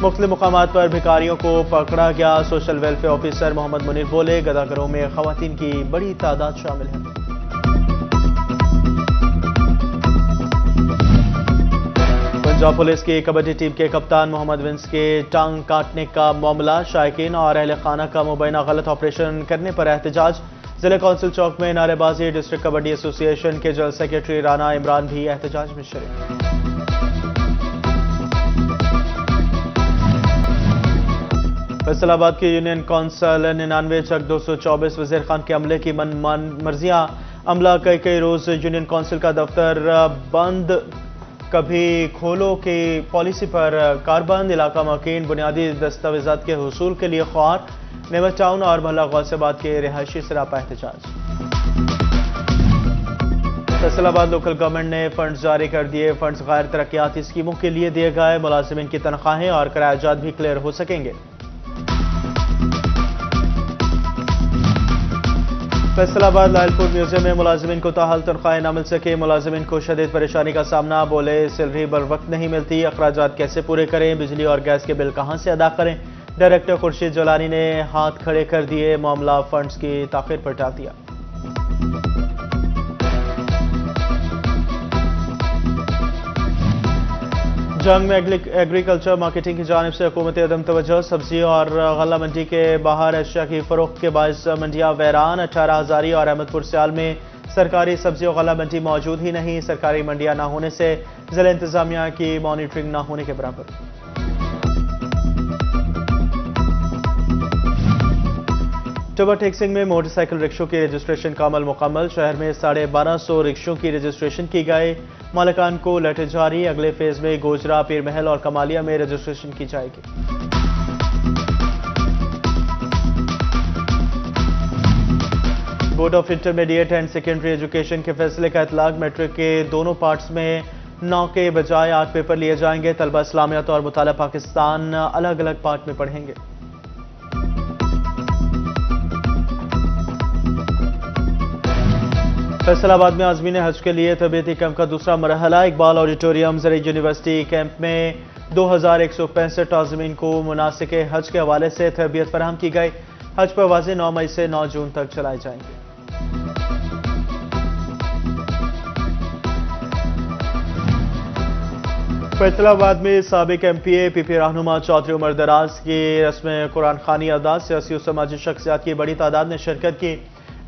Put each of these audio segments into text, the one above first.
مختلف مقامات پر بھکاریوں کو پکڑا گیا. سوشل ویلفیئر آفیسر محمد منیر بولے گداگروں میں خواتین کی بڑی تعداد شامل ہے. پنجاب پولیس کی کبڈی ٹیم کے کپتان محمد ونس کے ٹانگ کاٹنے کا معاملہ. شائقین اور اہل خانہ کا مبینہ غلط آپریشن کرنے پر احتجاج. ضلع کونسل چوک میں نعرے بازی. ڈسٹرکٹ کبڈی ایسوسی ایشن کے جنرل سیکرٹری رانا عمران بھی احتجاج میں شریک. فیصل آباد کی یونین کونسل 99 چک 224 وزیر خان کے عملے کی من مرضیاں. عملہ کئی روز یونین کونسل کا دفتر بند. کبھی کھولو کی پالیسی پر کاربند. علاقہ مکین بنیادی دستاویزات کے حصول کے لیے خوار. نعمت ٹاؤن اور محلہ غوث آباد کے رہائشی سراپا احتجاج. فیصل آباد لوکل گورنمنٹ نے فنڈز جاری کر دیے. فنڈز غیر ترقیاتی اسکیموں کے لیے دیے گئے. ملازمین کی تنخواہیں اور کرایہ جات بھی کلیئر ہو سکیں گے. فیصل آباد لائل پور میوزیم میں ملازمین کو تاحال تنخواہیں نہ مل سکے. ملازمین کو شدید پریشانی کا سامنا. بولے سیلری بر وقت نہیں ملتی. اخراجات کیسے پورے کریں. بجلی اور گیس کے بل کہاں سے ادا کریں. ڈائریکٹر خورشید جولانی نے ہاتھ کھڑے کر دیے. معاملہ فنڈز کی تاخیر پر ٹال دیا. جنگ میں ایگریکلچر مارکیٹنگ کی جانب سے حکومت عدم توجہ. سبزی اور غلہ منڈی کے باہر اشیاء کی فروخت کے باعث منڈیاں ویران. 18 ہزاری اور احمد پور سیال میں سرکاری سبزی اور غلہ منڈی موجود ہی نہیں. سرکاری منڈیاں نہ ہونے سے ضلع انتظامیہ کی مانیٹرنگ نہ ہونے کے برابر. ٹوبہ ٹیکسنگ میں موٹر سائیکل رکشوں کی رجسٹریشن کا عمل مکمل. شہر میں 1250 رکشوں کی رجسٹریشن کی گئی. مالکان کو لیٹر جاری. اگلے فیز میں گوجرا, پیر محل اور کمالیہ میں رجسٹریشن کی جائے گی. Board of intermediate and secondary education کے فیصلے کا اطلاق. میٹرک کے دونوں پارٹس میں 9 کے بجائے 8 پیپر لیے جائیں گے. طلبہ اسلامیات اور مطالعہ پاکستان الگ الگ پارٹ میں پڑھیں گے. فیصل آباد میں عازمین حج کے لیے تربیتی کیمپ کا دوسرا مرحلہ. اقبال آڈیٹوریم زرعی یونیورسٹی کیمپ میں 2165 عازمین کو مناسک حج کے حوالے سے تربیت فراہم کی گئی. حج پروازیں 9 مئی سے 9 جون تک چلائی جائیں گی. فیصل آباد میں سابق ایم پی اے پی پی رہنما چودھری عمر دراز کی رسم قرآن خوانی ادا. سیاسی و سماجی شخصیات کی بڑی تعداد نے شرکت کی.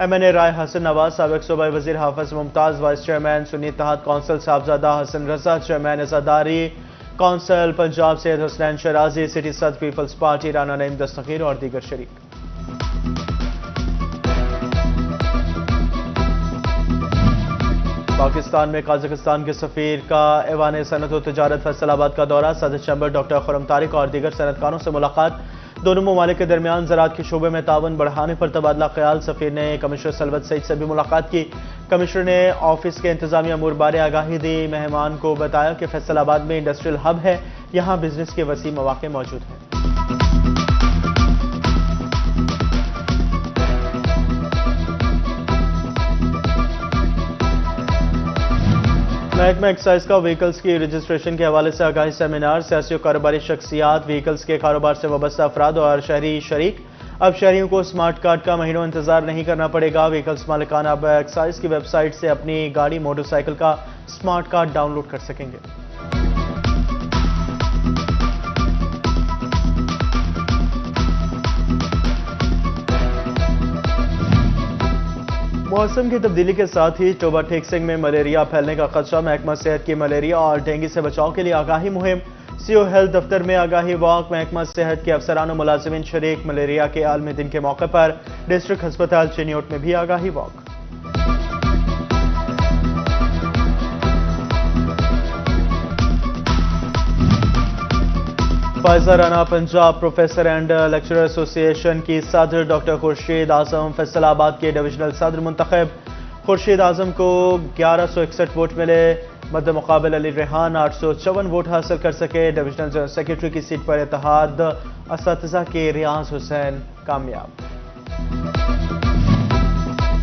ایم این اے رائے حسن نواز, سابق صوبائی وزیر حافظ ممتاز, وائس چیئرمین سنی اتحاد کونسل صاحبزادہ حسن رضا, چیئرمین عزاداری کونسل پنجاب سید حسنین شرازی, سٹی صدر پیپلز پارٹی رانا نعیم دستگیر اور دیگر شریک. پاکستان میں قازقستان کے سفیر کا ایوان صنعت و تجارت فیصل آباد کا دورہ. صدر چیمبر ڈاکٹر خرم طارق اور دیگر صنعتکاروں سے ملاقات. دونوں ممالک کے درمیان زراعت کے شعبے میں تعاون بڑھانے پر تبادلہ خیال. سفیر نے کمشنر سلوت سعید سے بھی ملاقات کی. کمشنر نے آفس کے انتظامی امور بارے آگاہی دی. مہمان کو بتایا کہ فیصل آباد میں انڈسٹریل ہب ہے. یہاں بزنس کے وسیع مواقع موجود ہیں. محکمہ ایکسائز کا وہیکلز کی رجسٹریشن کے حوالے سے آگاہی سیمینار. سیاسی و کاروباری شخصیات, وہیکلز کے کاروبار سے وابستہ افراد اور شہری شریک. اب شہریوں کو سمارٹ کارڈ کا مہینوں انتظار نہیں کرنا پڑے گا. وہیکلز مالکان اب ایکسائز کی ویب سائٹ سے اپنی گاڑی موٹر سائیکل کا سمارٹ کارڈ ڈاؤن لوڈ کر سکیں گے. موسم کی تبدیلی کے ساتھ ہی ٹوبہ ٹیکسنگ میں ملیریا پھیلنے کا خدشہ. محکمہ صحت کی ملیریا اور ڈینگی سے بچاؤ کے لیے آگاہی مہم. سی او ہیلتھ دفتر میں آگاہی واک. محکمہ صحت کے افسران و ملازمین شریک. ملیریا کے عالمی دن کے موقع پر ڈسٹرکٹ ہسپتال چینیوٹ میں بھی آگاہی walk. Faiza Rana Punjab professor and lecturer ایسوسی ایشن کی صدر. ڈاکٹر خورشید اعظم فیصل آباد کے ڈویژنل صدر منتخب. خورشید اعظم کو 1161 ووٹ ملے. مد مقابل علی ریحان 854 ووٹ حاصل کر سکے. ڈویژنل جنرل سیکرٹری کی سیٹ پر اتحاد اساتذہ کے ریاض حسین کامیاب.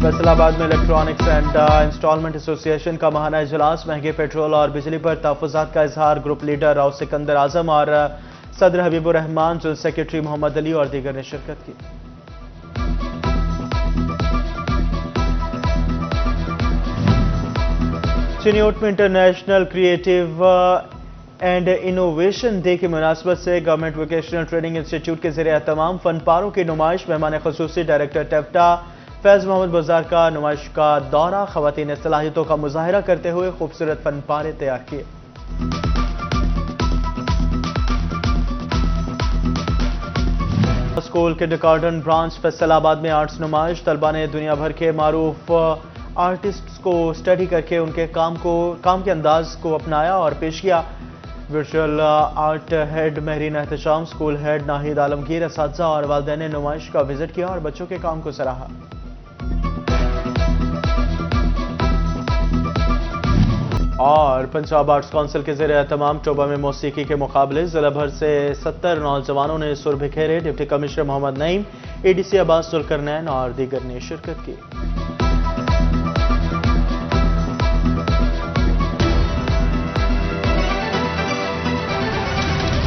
فیصل آباد میں الیکٹرانکس اینڈ انسٹالمنٹ ایسوسی ایشن کا ماہانہ اجلاس. مہنگے پیٹرول اور بجلی پر تحفظات کا اظہار. گروپ لیڈر راؤ سکندر اعظم اور صدر حبیب الرحمان، جنرل سیکرٹری محمد علی اور دیگر نے شرکت کی۔ چنیوٹ میں international creative and innovation day کی مناسبت سے گورنمنٹ ووکیشنل ٹریننگ انسٹی ٹیوٹ کے زیر اہتمام فن پاروں کی نمائش، مہمان خصوصی ڈائریکٹر ٹیپٹا فیض محمد بزار کا نمائش کا دورہ، خواتین صلاحیتوں کا مظاہرہ کرتے ہوئے خوبصورت فن پارے تیار کیے۔ اسکول کنڈرگارٹن برانچ فیصل آباد میں آرٹس نمائش، طلبہ نے دنیا بھر کے معروف آرٹسٹس کو اسٹڈی کر کے ان کے کام کے انداز کو اپنایا اور پیش کیا۔ Virtual art head Mehreen Ehtesham, school head Naheed Alamgir, اساتذہ اور والدین نے نمائش کا وزٹ کیا اور بچوں کے کام کو سراہا۔ اور پنجاب آرٹس کونسل کے زیر اہتمام ٹوبہ میں موسیقی کے مقابلے، ضلع بھر سے 70 نوجوانوں نے سر بکھیرے، ڈپٹی کمشنر محمد نعیم، ADC عباس ذوالقرنین اور دیگر نے شرکت کی۔